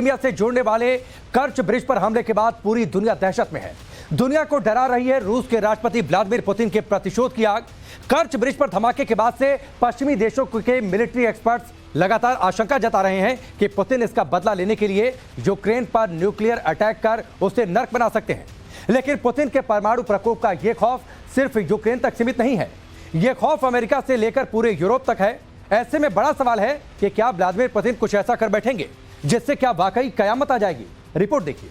Crimea से जोड़ने वाले कर्च ब्रिज पर हमले के बाद पूरी दुनिया दहशत में है। दुनिया को डरा रही है रूस के राष्ट्रपति व्लादिमीर पुतिन के प्रतिशोध की आग। कर्च ब्रिज पर धमाके के बाद से पश्चिमी देशों के मिलिट्री एक्सपर्ट्स लगातार आशंका जता रहे हैं कि पुतिन इसका बदला लेने के लिए यूक्रेन पर न्यूक्लियर अटैक कर उसे नर्क बना सकते हैं। लेकिन पुतिन के परमाणु प्रकोप का यह खौफ सिर्फ यूक्रेन तक सीमित नहीं है, यह खौफ अमेरिका से लेकर पूरे यूरोप तक है। ऐसे में बड़ा सवाल है कि क्या व्लादिमीर पुतिन कुछ ऐसा कर बैठेंगे जिससे क्या वाकई कयामत आ जाएगी। रिपोर्ट देखिए।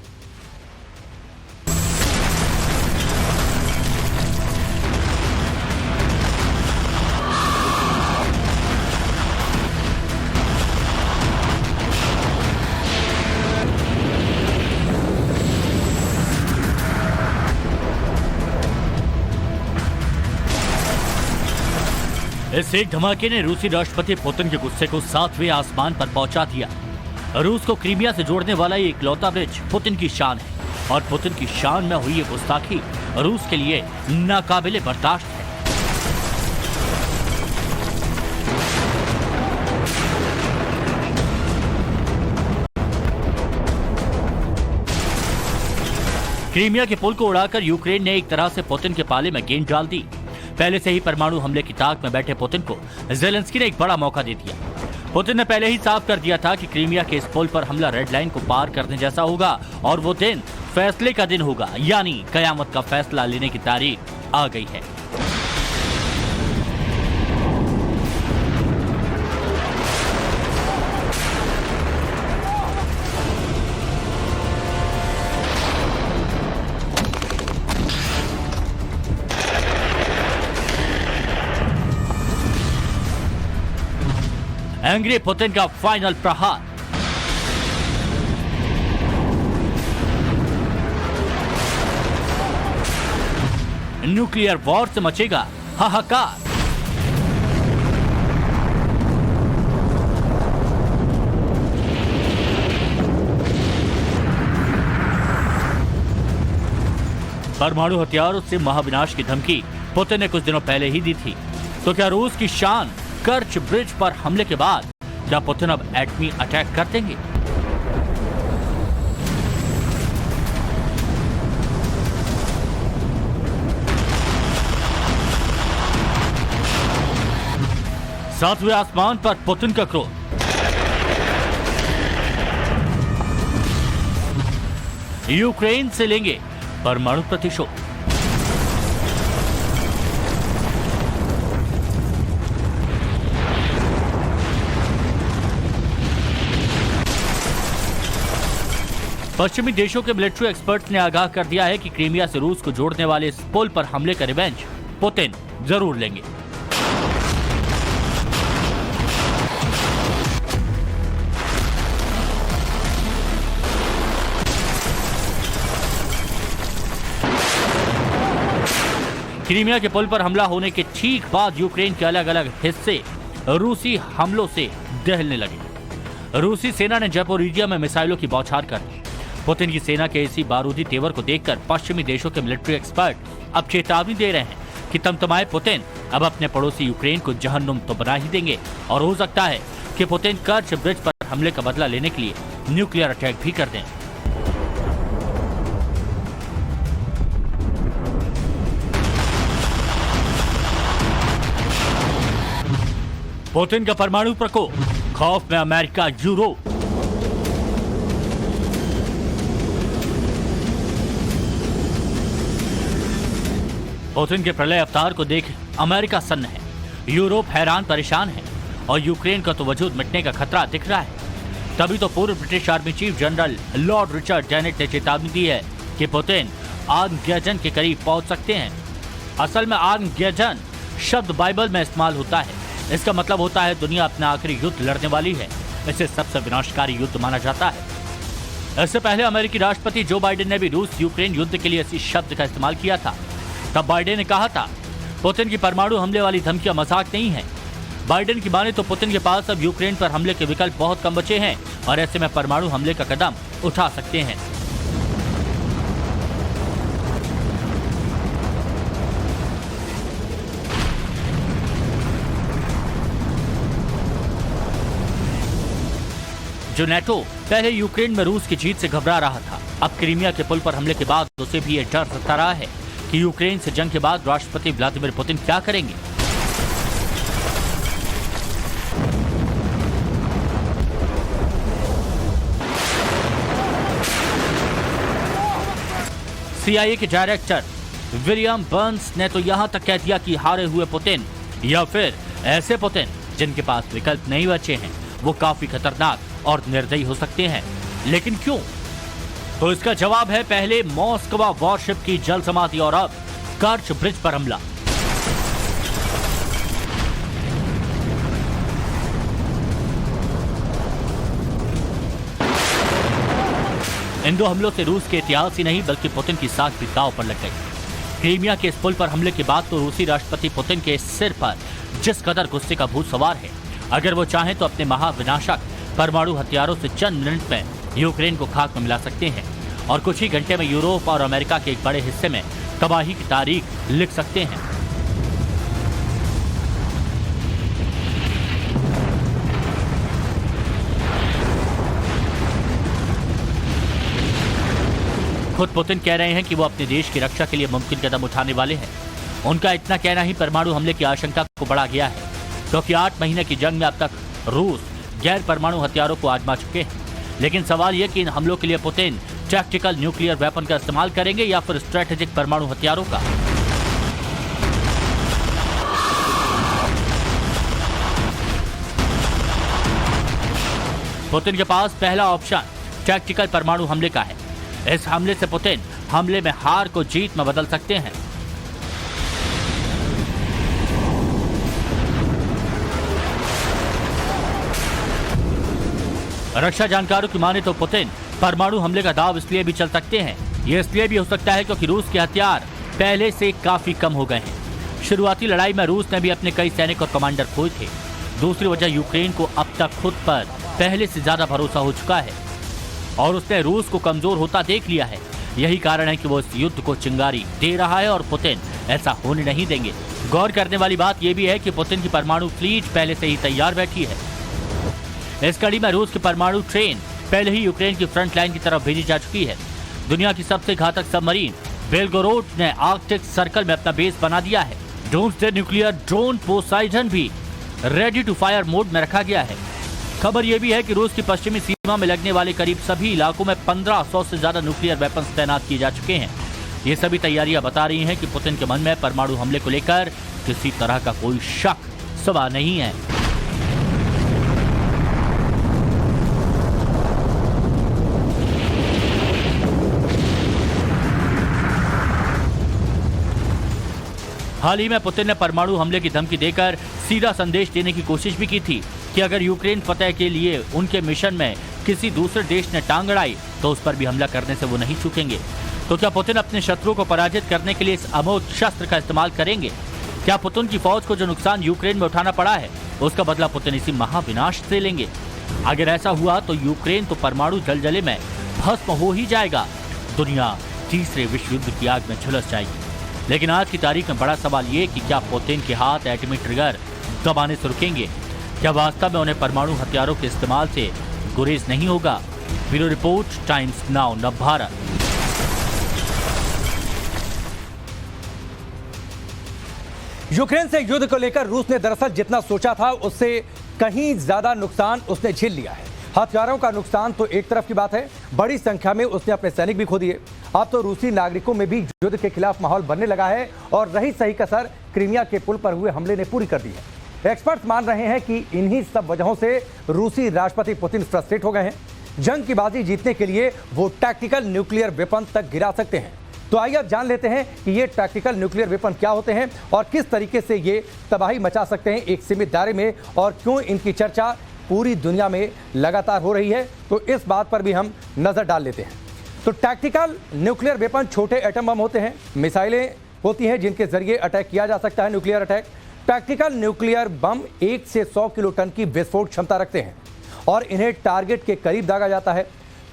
इस एक धमाके ने रूसी राष्ट्रपति पुतिन के गुस्से को 7वें आसमान पर पहुंचा दिया। रूस को क्रीमिया से जोड़ने वाला ये इकलौता ब्रिज पुतिन की शान है और पुतिन की शान में हुई ये गुस्ताखी रूस के लिए नाकाबिले बर्दाश्त है। क्रीमिया के पुल को उड़ाकर यूक्रेन ने एक तरह से पुतिन के पाले में गेंद डाल दी। पहले से ही परमाणु हमले की ताक में बैठे पुतिन को ज़ेलेंस्की ने एक बड़ा मौका दे दिया। पुतिन ने पहले ही साफ कर दिया था कि क्रीमिया के इस पुल पर हमला रेड लाइन को पार करने जैसा होगा और वो दिन फैसले का दिन होगा, यानी कयामत का फैसला लेने की तारीख आ गई है। एंग्री पुतिन का फाइनल प्रहार। न्यूक्लियर वॉर से मचेगा हाहाकार। परमाणु हथियारों से महाविनाश की धमकी पुतिन ने कुछ दिनों पहले ही दी थी। तो क्या रूस की शान कर्च ब्रिज पर हमले के बाद क्या पुतिन अब एटमी अटैक कर देंगे? सातवें आसमान पर पुतिन का क्रोध। यूक्रेन से लेंगे परमाणु प्रतिशोध। पश्चिमी देशों के मिलिट्री एक्सपर्ट्स ने आगाह कर दिया है कि क्रीमिया से रूस को जोड़ने वाले इस पुल पर हमले का रिवेंज पुतिन जरूर लेंगे। क्रीमिया के पुल पर हमला होने के ठीक बाद यूक्रेन के अलग अलग हिस्से रूसी हमलों से दहलने लगे। रूसी सेना ने ज़ैपोरिजिया में मिसाइलों की बौछार कर दी। पुतिन की सेना के इसी बारूदी तेवर को देखकर पश्चिमी देशों के मिलिट्री एक्सपर्ट अब चेतावनी दे रहे हैं कि तमतमाए पुतिन अब अपने पड़ोसी यूक्रेन को जहन्नुम तो बना ही देंगे और हो सकता है कि पुतिन कर्च ब्रिज पर हमले का बदला लेने के लिए न्यूक्लियर अटैक भी कर दें। पुतिन का परमाणु प्रकोप, खौफ में अमेरिका, यूरोप। पुतिन के प्रलय अवतार को देख अमेरिका सन्न है, यूरोप हैरान परेशान है और यूक्रेन का तो वजूद मिटने का खतरा दिख रहा है। तभी तो पूर्व British army chief general Lord Richard Janet ने चेतावनी दी है कि पुतिन आर्मगेडन के करीब पहुंच सकते हैं। असल में आर्मगेडन शब्द बाइबल में इस्तेमाल होता है। इसका मतलब होता है दुनिया अपना आखिरी युद्ध लड़ने वाली है। इसे सबसे विनाशकारी युद्ध माना जाता है। इससे पहले अमेरिकी राष्ट्रपति जो बाइडेन ने भी रूस यूक्रेन युद्ध के लिए इसी शब्द का इस्तेमाल किया था। तब बाइडेन ने कहा था पुतिन की परमाणु हमले वाली धमकियां मजाक नहीं है। बाइडेन की माने तो पुतिन के पास अब यूक्रेन पर हमले के विकल्प बहुत कम बचे हैं और ऐसे में परमाणु हमले का कदम उठा सकते हैं। जो नेटो पहले यूक्रेन में रूस की जीत से घबरा रहा था, अब क्रीमिया के पुल पर हमले के बाद उसे भी ये डर सता रहा है कि यूक्रेन से जंग के बाद राष्ट्रपति व्लादिमीर पुतिन क्या करेंगे। CIA के डायरेक्टर विलियम बर्न्स ने तो यहां तक कह दिया कि हारे हुए पुतिन या फिर ऐसे पुतिन जिनके पास विकल्प नहीं बचे हैं, वो काफी खतरनाक और निर्दयी हो सकते हैं। लेकिन क्यों? तो इसका जवाब है पहले मॉस्कवा वॉरशिप की जल समाधि और अब कर्च ब्रिज पर हमला। इन दो हमलों से रूस के इतिहास ही नहीं बल्कि पुतिन की साख भी दांव पर लग गई। क्रीमिया के इस पुल पर हमले के बाद तो रूसी राष्ट्रपति पुतिन के सिर पर जिस कदर गुस्से का भूत सवार है, अगर वो चाहें तो अपने महाविनाशक परमाणु हथियारों से चंद मिनट में यूक्रेन को खाक में मिला सकते हैं और कुछ ही घंटे में यूरोप और अमेरिका के एक बड़े हिस्से में तबाही की तारीख लिख सकते हैं। खुद पुतिन कह रहे हैं कि वो अपने देश की रक्षा के लिए मुमकिन कदम उठाने वाले हैं। उनका इतना कहना ही परमाणु हमले की आशंका को बढ़ा गया है, क्योंकि 8 महीने की जंग में अब तक रूस गैर परमाणु हथियारों को आजमा चुके हैं। लेकिन सवाल यह कि इन हमलों के लिए पुतिन टैक्टिकल न्यूक्लियर वेपन का इस्तेमाल करेंगे या फिर स्ट्रेटेजिक परमाणु हथियारों का। पुतिन के पास पहला ऑप्शन टैक्टिकल परमाणु हमले का है। इस हमले से पुतिन हमले में हार को जीत में बदल सकते हैं। रक्षा जानकारों की माने तो पुतिन परमाणु हमले का दाव इसलिए भी चल सकते हैं, ये इसलिए भी हो सकता है क्योंकि रूस के हथियार पहले से काफी कम हो गए हैं। शुरुआती लड़ाई में रूस ने भी अपने कई सैनिक और कमांडर खोए थे। दूसरी वजह यूक्रेन को अब तक खुद पर पहले से ज्यादा भरोसा हो चुका है और उसने रूस को कमजोर होता देख लिया है। यही कारण है कि वो इस युद्ध को चिंगारी दे रहा है और पुतिन ऐसा होने नहीं देंगे। गौर करने वाली बात यह भी है कि पुतिन की परमाणु फ्लीट पहले से ही तैयार बैठी है। इस कड़ी में रूस की परमाणु ट्रेन पहले ही यूक्रेन की फ्रंट लाइन की तरफ भेजी जा चुकी है। दुनिया की सबसे घातक सबमरीन बेलगोरोड ने आर्कटिक सर्कल में अपना बेस बना दिया है। डोम्सडे न्यूक्लियर ड्रोन पोसाइडन भी रेडी टू फायर मोड में रखा गया है। खबर यह भी है कि रूस की पश्चिमी सीमा में लगने वाले करीब सभी इलाकों में 1500 से ज्यादा न्यूक्लियर वेपन्स तैनात किए जा चुके हैं। ये सभी तैयारियां बता रही हैं कि पुतिन के मन में परमाणु हमले को लेकर किसी तरह का कोई शक सवाल नहीं है। हाल ही में पुतिन ने परमाणु हमले की धमकी देकर सीधा संदेश देने की कोशिश भी की थी कि अगर यूक्रेन फतह के लिए उनके मिशन में किसी दूसरे देश ने टांग अड़ाई तो उस पर भी हमला करने से वो नहीं चूकेंगे। तो क्या पुतिन अपने शत्रु को पराजित करने के लिए इस अमोघ शस्त्र का इस्तेमाल करेंगे? क्या पुतिन की फौज को जो नुकसान यूक्रेन में उठाना पड़ा है उसका बदला पुतिन इसी महाविनाश से लेंगे? अगर ऐसा हुआ तो यूक्रेन तो परमाणु जलजले में भस्म हो ही जाएगा। दुनिया तीसरे विश्व युद्ध की आग में झुलस जाएगी। लेकिन आज की तारीख में बड़ा सवाल ये कि क्या पुतिन के हाथ एटमी ट्रिगर दबाने से रुकेंगे? क्या वास्तव में उन्हें परमाणु हथियारों के इस्तेमाल से गुरेज नहीं होगा? Bureau report, times now Navbharat. Ukraine से युद्ध को लेकर रूस ने दरअसल जितना सोचा था उससे कहीं ज्यादा नुकसान उसने झेल लिया है। हथियारों का नुकसान तो एक तरफ की बात है, बड़ी संख्या में उसने अपने सैनिक भी खो दिए। अब तो रूसी नागरिकों में भी युद्ध के खिलाफ माहौल बनने लगा है और रही सही कसर क्रीमिया के पुल पर हुए हमले ने पूरी कर दी है। एक्सपर्ट्स मान रहे हैं कि इन्हीं सब वजहों से रूसी राष्ट्रपति पुतिन फ्रस्ट्रेट हो गए हैं। जंग की बाजी जीतने के लिए वो टैक्टिकल न्यूक्लियर वेपन तक गिरा सकते हैं। तो आइए अब जान लेते हैं कि ये टैक्टिकल न्यूक्लियर वेपन क्या होते हैं और किस तरीके से ये तबाही मचा सकते हैं एक सीमित दायरे में, और क्यों इनकी चर्चा पूरी दुनिया में लगातार हो रही है। तो इस बात पर भी हम नजर डाल लेते हैं। तो टैक्टिकल न्यूक्लियर वेपन छोटे एटम बम होते हैं, मिसाइलें होती हैं जिनके जरिए अटैक किया जा सकता है, nuclear attack. Tactical nuclear bomb 1 से 100 किलो टन की विस्फोट क्षमता रखते हैं और इन्हें टारगेट के करीब दागा जाता है।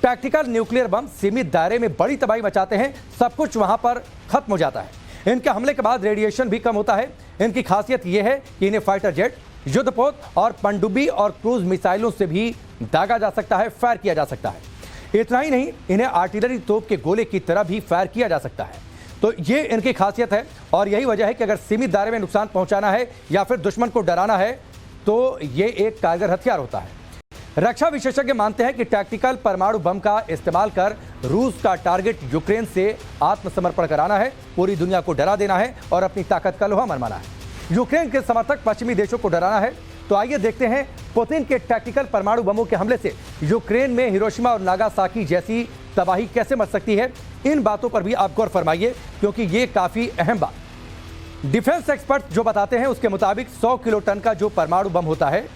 टैक्टिकल न्यूक्लियर बम सीमित दायरे में बड़ी तबाही मचाते हैं, सब कुछ वहां पर खत्म हो जाता है। इनके हमले के बाद रेडिएशन भी कम होता है। इनकी खासियत यह है कि इन्हें फाइटर जेट, युद्धपोत और पनडुब्बी और क्रूज मिसाइलों से भी दागा जा सकता है, फायर किया जा सकता है। इतना ही नहीं, इन्हें आर्टिलरी तोप के गोले की तरह भी फायर किया जा सकता है। तो ये इनकी खासियत है और यही वजह है कि अगर सीमित दायरे में नुकसान पहुंचाना है या फिर दुश्मन को डराना है तो ये एक कारगर हथियार होता है। रक्षा विशेषज्ञ मानते हैं कि टैक्टिकल परमाणु बम का इस्तेमाल कर रूस का टारगेट यूक्रेन से आत्मसमर्पण कराना है, पूरी दुनिया को डरा देना है और अपनी ताकत का लोहा मनवाना है। यूक्रेन के समर्थक पश्चिमी देशों को डराना है। तो आइए देखते हैं पुतिन के टैक्टिकल परमाणु बमों के हमले से यूक्रेन में हिरोशिमा और नागासाकी जैसी तबाही कैसे मच सकती है। इन बातों पर भी आप गौर फरमाइए क्योंकि ये काफी अहम बात। डिफेंस एक्सपर्ट जो बताते हैं उसके मुताबिक 100 किलो टन का जो परमाणु बम होता है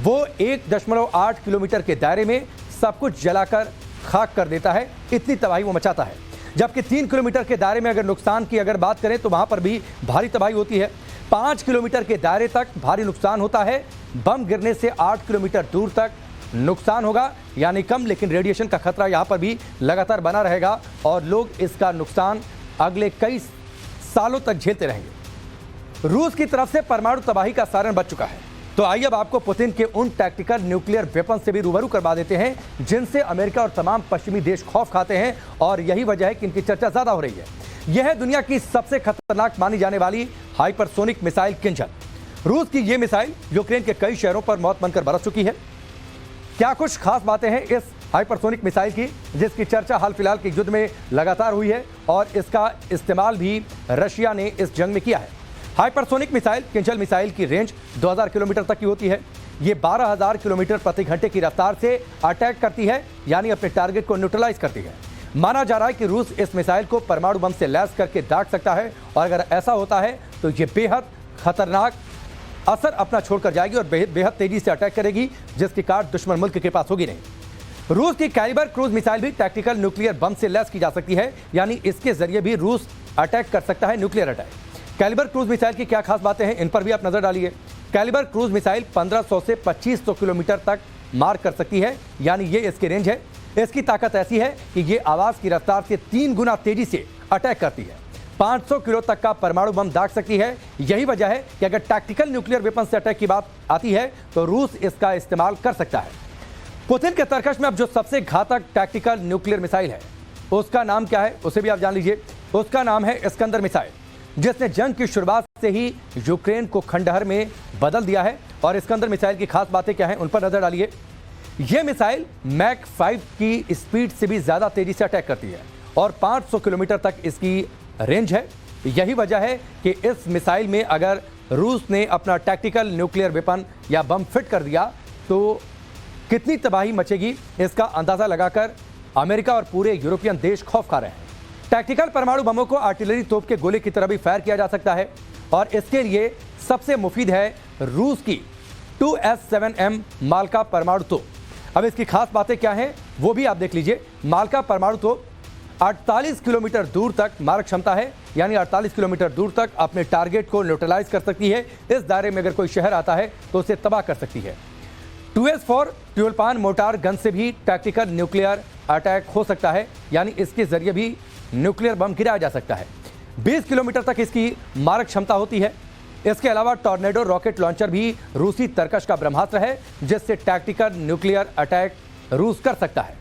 वो 1.8 किलोमीटर के दायरे में सब कुछ जलाकर खाक कर देता है, इतनी तबाही वो मचाता है। जबकि 3 किलोमीटर के दायरे में अगर नुकसान की अगर बात करें तो वहां पर भी भारी तबाही होती है। 5 किलोमीटर के दायरे तक भारी नुकसान होता है। बम गिरने से 8 किलोमीटर दूर तक नुकसान होगा, यानी कम, लेकिन रेडिएशन का खतरा यहां पर भी लगातार बना रहेगा और लोग इसका नुकसान अगले कई सालों तक झेलते रहेंगे। रूस की तरफ से परमाणु तबाही का सारण बच चुका है। तो आइए अब आपको पुतिन के उन टैक्टिकल न्यूक्लियर वेपन से भी रूबरू करवा देते हैं जिनसे अमेरिका और तमाम पश्चिमी देश खौफ खाते हैं और यही वजह है कि इनकी चर्चा ज्यादा हो रही है। यह है दुनिया की सबसे खतरनाक मानी जाने वाली हाइपरसोनिक मिसाइल किंजल। रूस की यह मिसाइल यूक्रेन के कई शहरों पर मौत बनकर बरस चुकी है। क्या कुछ खास बातें हैं इस हाइपरसोनिक मिसाइल की जिसकी चर्चा हाल फिलहाल के युद्ध में लगातार हुई है और इसका इस्तेमाल भी रशिया ने इस जंग में किया है। हाइपरसोनिक मिसाइल किंजल मिसाइल की रेंज 2000 किलोमीटर तक की होती है। ये 12000 किलोमीटर प्रति घंटे की रफ्तार से अटैक करती है, यानी अपने टारगेट को न्यूट्रलाइज करती है। माना जा रहा है कि रूस इस मिसाइल को परमाणु बम से लैस करके दाग सकता है और अगर ऐसा होता है तो ये बेहद खतरनाक असर अपना छोड़कर जाएगी और बेहद तेजी से अटैक करेगी, जिसकी काट दुश्मन मुल्क के पास होगी नहीं। रूस की कैलिबर क्रूज मिसाइल भी टैक्टिकल न्यूक्लियर बम से लैस की जा सकती है, यानी इसके जरिए भी रूस अटैक कर सकता है, nuclear attack. Caliber cruise missile की क्या खास बातें हैं, इन पर भी आप नजर डालिए। कैलिबर क्रूज मिसाइल 1500 से 2500 किलोमीटर तक मार कर सकती है, यानी ये इसकी रेंज है। इसकी ताकत ऐसी है कि ये आवाज की रफ्तार से 3 गुना तेजी से अटैक करती है। 500 किलो तक का परमाणु बम दाग सकती है। यही वजह है कि अगर टैक्टिकल न्यूक्लियर वेपन से अटैक की बात आती है तो रूस इसका इस्तेमाल कर सकता है। पुतिन के तर्कश में अब जो सबसे घातक टैक्टिकल न्यूक्लियर मिसाइल है उसका नाम क्या है, उसे भी आप जान लीजिए। उसका नाम है इस्कंदर मिसाइल, जिसने जंग की शुरुआत से ही यूक्रेन को खंडहर में बदल दिया है। और इस्कंदर मिसाइल की खास बातें क्या हैं, उन पर नजर डालिए। यह मिसाइल मैक 5 की स्पीड से भी ज्यादा तेजी से अटैक करती है और 500 किलोमीटर तक इसकी रेंज है। यही वजह है कि इस मिसाइल में अगर रूस ने अपना टैक्टिकल न्यूक्लियर वेपन या बम फिट कर दिया तो कितनी तबाही मचेगी, इसका अंदाजा लगाकर अमेरिका और पूरे यूरोपियन देश खौफ खा रहे हैं। टैक्टिकल परमाणु बमों को आर्टिलरी तोप के गोले की तरह भी फायर किया जा सकता है और इसके लिए सबसे मुफीद है रूस की 2S7M माल्का परमाणु तोप। अब इसकी खास बातें क्या हैं वो भी आप देख लीजिए। माल्का परमाणु तोप 48 किलोमीटर दूर तक मारक क्षमता है, यानी 48 किलोमीटर दूर तक अपने टारगेट को न्यूट्रलाइज कर सकती है। इस दायरे में अगर कोई शहर आता है तो उसे तबाह कर सकती है। 2S4 ट्यूलपान मोटार गन से भी टैक्टिकल न्यूक्लियर अटैक हो सकता है, यानी इसके जरिए भी न्यूक्लियर बम गिराया जा सकता है। 20 किलोमीटर तक इसकी मारक क्षमता होती है। इसके अलावा टॉर्नेडो रॉकेट लॉन्चर भी रूसी तरकश का ब्रह्मास्त्र है, जिससे टैक्टिकल न्यूक्लियर अटैक रूस कर सकता है।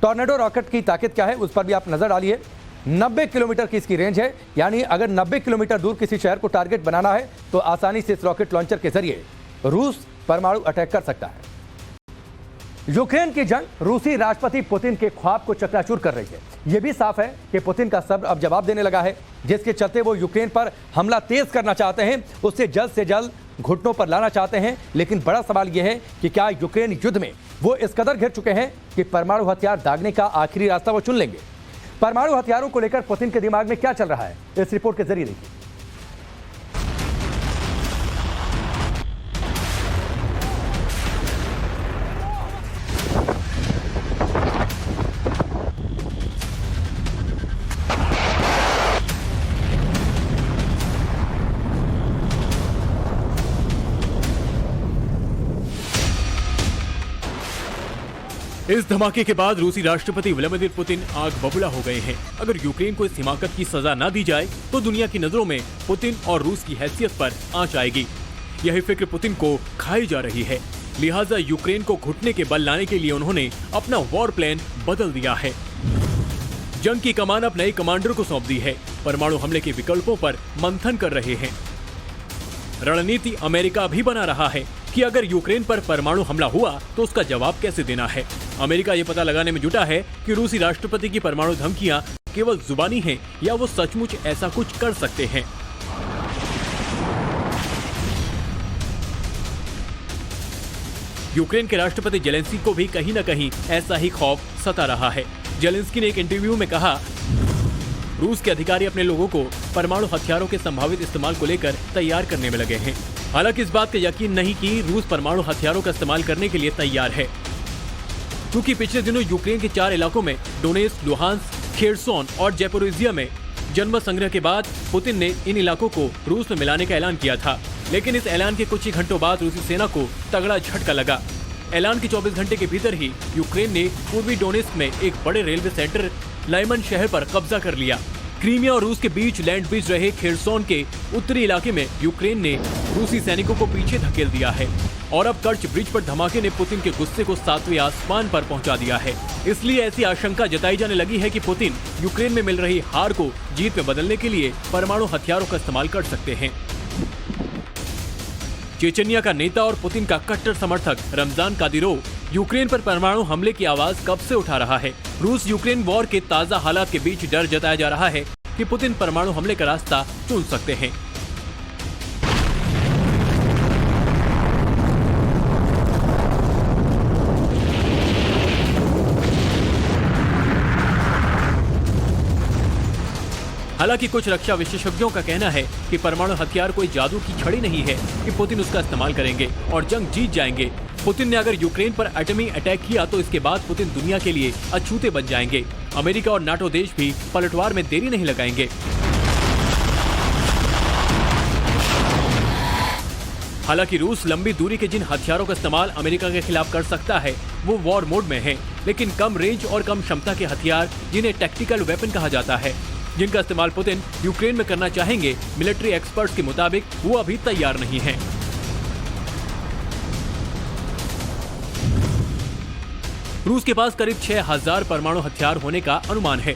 टॉर्नेडो रॉकेट की ताकत क्या है उस पर भी आप नजर डालिए। 90 किलोमीटर की इसकी रेंज है, यानी अगर 90 किलोमीटर दूर किसी शहर को टारगेट बनाना है तो आसानी से इस रॉकेट लॉन्चर के जरिए रूस परमाणु अटैक कर सकता है। यूक्रेन की जंग रूसी राष्ट्रपति पुतिन के ख्वाब को चकनाचूर कर रही है। यह भी साफ है कि पुतिन का सब्र अब जवाब देने लगा है, जिसके चलते वो यूक्रेन पर हमला तेज करना चाहते हैं, उससे जल्द से जल्द घुटनों पर लाना चाहते हैं। लेकिन बड़ा सवाल यह है कि क्या यूक्रेन युद्ध में वो इस कदर घिर चुके हैं कि परमाणु हथियार दागने का आखिरी रास्ता वो चुन लेंगे। परमाणु हथियारों को लेकर पुतिन के दिमाग में क्या चल रहा है, इस रिपोर्ट के जरिए देखिए। इस धमाके के बाद रूसी राष्ट्रपति व्लादिमीर पुतिन आग बबूला हो गए हैं। अगर यूक्रेन को इस हिमाकत की सजा न दी जाए तो दुनिया की नजरों में पुतिन और रूस की हैसियत पर आंच आएगी। यही फिक्र पुतिन को खाई जा रही है। लिहाजा यूक्रेन को घुटने के बल लाने के लिए उन्होंने अपना वॉर प्लान बदल दिया है। जंग की कमान अब नए कमांडर को सौंप दी है। परमाणु हमले के विकल्पों पर मंथन कर रहे हैं। रणनीति अमेरिका भी बना रहा है कि अगर यूक्रेन पर परमाणु हमला हुआ तो उसका जवाब कैसे देना है। अमेरिका ये पता लगाने में जुटा है कि रूसी राष्ट्रपति की परमाणु धमकियां केवल जुबानी हैं या वो सचमुच ऐसा कुछ कर सकते हैं। यूक्रेन के राष्ट्रपति जेलेंस्की को भी कहीं न कहीं ऐसा ही खौफ सता रहा है। जेलेंस्की ने एक इंटरव्यू में कहा, रूस के अधिकारी अपने लोगों को परमाणु हथियारों के संभावित इस्तेमाल को लेकर तैयार करने में लगे हैं। हालांकि इस बात का यकीन नहीं कि रूस परमाणु हथियारों का इस्तेमाल करने के लिए तैयार है, क्योंकि पिछले दिनों यूक्रेन के 4 इलाकों में डोनेट्स्क, लुहांस्क, खेरसोन और जैपोरिजिया में जनमत संग्रह के बाद पुतिन ने इन इलाकों को रूस में मिलाने का ऐलान किया था। लेकिन इस ऐलान के कुछ ही घंटों बाद रूसी सेना को तगड़ा झटका लगा। ऐलान के 24 घंटे के भीतर ही यूक्रेन ने पूर्वी डोनेट्स्क में एक बड़े रेलवे सेंटर लाइमन शहर पर कब्जा कर लिया। क्रीमिया और रूस के बीच लैंड ब्रिज रहे खेरसोन के उत्तरी इलाके में यूक्रेन ने रूसी सैनिकों को पीछे धकेल दिया है और अब कर्च ब्रिज पर धमाके ने पुतिन के गुस्से को 7वें आसमान पर पहुंचा दिया है। इसलिए ऐसी आशंका जताई जाने लगी है कि पुतिन यूक्रेन में मिल रही हार को जीत में बदलने के लिए परमाणु हथियारों का इस्तेमाल कर सकते हैं। चेचनिया का नेता और पुतिन का कट्टर समर्थक रमजान कादिरोव यूक्रेन पर परमाणु हमले की आवाज कब से उठा रहा है। रूस यूक्रेन वॉर के ताजा हालात के बीच डर जताया जा रहा है कि पुतिन परमाणु हमले का रास्ता चुन सकते हैं। हालांकि कुछ रक्षा विशेषज्ञों का कहना है कि परमाणु हथियार कोई जादू की छड़ी नहीं है कि पुतिन उसका इस्तेमाल करेंगे और जंग जीत जाएंगे। पुतिन ने अगर यूक्रेन पर एटमी अटैक किया तो इसके बाद पुतिन दुनिया के लिए अछूते बन जाएंगे। अमेरिका और नाटो देश भी पलटवार में देरी नहीं लगाएंगे। हालांकि रूस लंबी दूरी के जिन हथियारों का इस्तेमाल अमेरिका के खिलाफ कर सकता है वो वॉर मोड में है, लेकिन कम रेंज और कम क्षमता के हथियार जिन्हें टैक्टिकल वेपन कहा जाता है, जिनका इस्तेमाल पुतिन यूक्रेन में करना चाहेंगे, मिलिट्री एक्सपर्ट्स के मुताबिक वो अभी तैयार नहीं हैं। रूस के पास करीब 6000 परमाणु हथियार होने का अनुमान है।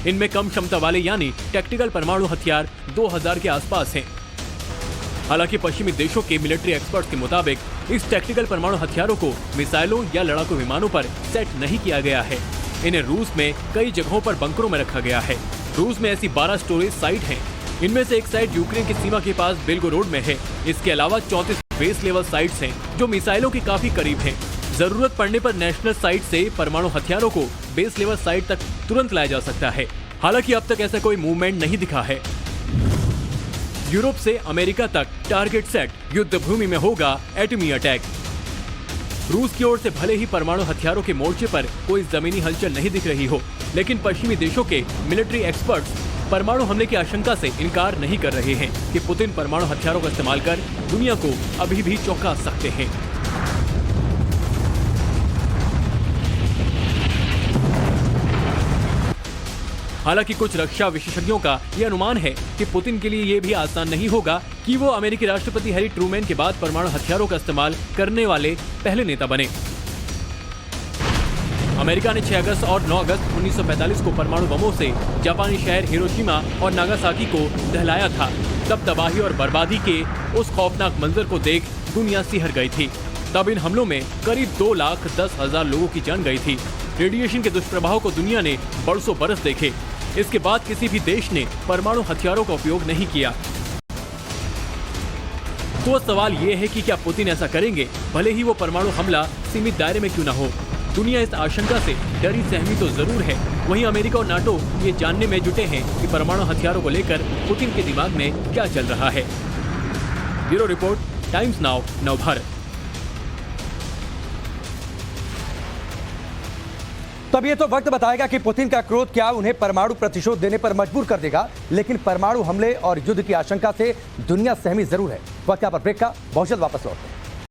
इनमें कम क्षमता वाले यानी टैक्टिकल परमाणु हथियार 2000 के आसपास हैं। हालांकि पश्चिमी देशों के मिलिट्री एक्सपर्ट्स के मुताबिक इस टैक्टिकल परमाणु हथियारों को मिसाइलों या लड़ाकू विमानों पर सेट नहीं किया गया है। इन्हें रूस में कई जगहों पर बंकरों में रखा गया है। रूस में ऐसी 12 स्टोरेज साइट हैं। इनमें से एक साइट यूक्रेन की सीमा के पास बेल्गोरोड में है। इसके अलावा 34 बेस लेवल साइट्स हैं जो मिसाइलों के काफी करीब हैं। जरूरत पड़ने पर नेशनल साइट से परमाणु हथियारों को बेस लेवल साइट तक तुरंत लाया जा सकता है। हालांकि अब तक ऐसा कोई मूवमेंट नहीं दिखा है। यूरोप से अमेरिका तक टारगेट सेट, युद्ध भूमि में होगा एटमी अटैक। रूस की ओर से भले ही परमाणु हथियारों के मोर्चे पर कोई जमीनी हलचल नहीं दिख रही हो, लेकिन पश्चिमी देशों के मिलिट्री एक्सपर्ट्स परमाणु हमले की आशंका से इनकार नहीं कर रहे हैं कि पुतिन परमाणु हथियारों का इस्तेमाल कर दुनिया को अभी भी चौंका सकते हैं। हालांकि कुछ रक्षा विशेषज्ञों का यह अनुमान है कि पुतिन के लिए यह भी आसान नहीं होगा कि वो अमेरिकी राष्ट्रपति हैरी ट्रूमैन के बाद परमाणु हथियारों का इस्तेमाल करने वाले पहले नेता बने। अमेरिका ने 6 अगस्त और 9 अगस्त 1945 को परमाणु बमों से जापानी शहर हिरोशिमा और नागासाकी को दहलाया था। तब तबाही और बर्बादी के उस खौफनाक मंजर को देख दुनिया सिहर गई थी। तब इन हमलों में करीब 2,10,000 लोगों की जान गई थी। रेडिएशन के दुष्प्रभाव को दुनिया ने बरसों बरस देखे। इसके बाद किसी भी देश ने परमाणु हथियारों का उपयोग नहीं किया। तो सवाल ये है कि क्या पुतिन ऐसा करेंगे, भले ही वो परमाणु हमला सीमित दायरे में क्यों न हो। दुनिया इस आशंका से डरी सहमी तो जरूर है। वहीं अमेरिका और नाटो ये जानने में जुटे हैं कि परमाणु हथियारों को लेकर पुतिन के दिमाग में क्या चल रहा है। Bureau report, times now, Navbharat. तब ये तो वक्त बताएगा कि पुतिन का क्रोध क्या उन्हें परमाणु प्रतिशोध देने पर मजबूर कर देगा, लेकिन परमाणु हमले और युद्ध की आशंका से दुनिया सहमी जरूर है। वक्त यहाँ पर ब्रेक का, बहुत जल्द वापस लौटते हैं।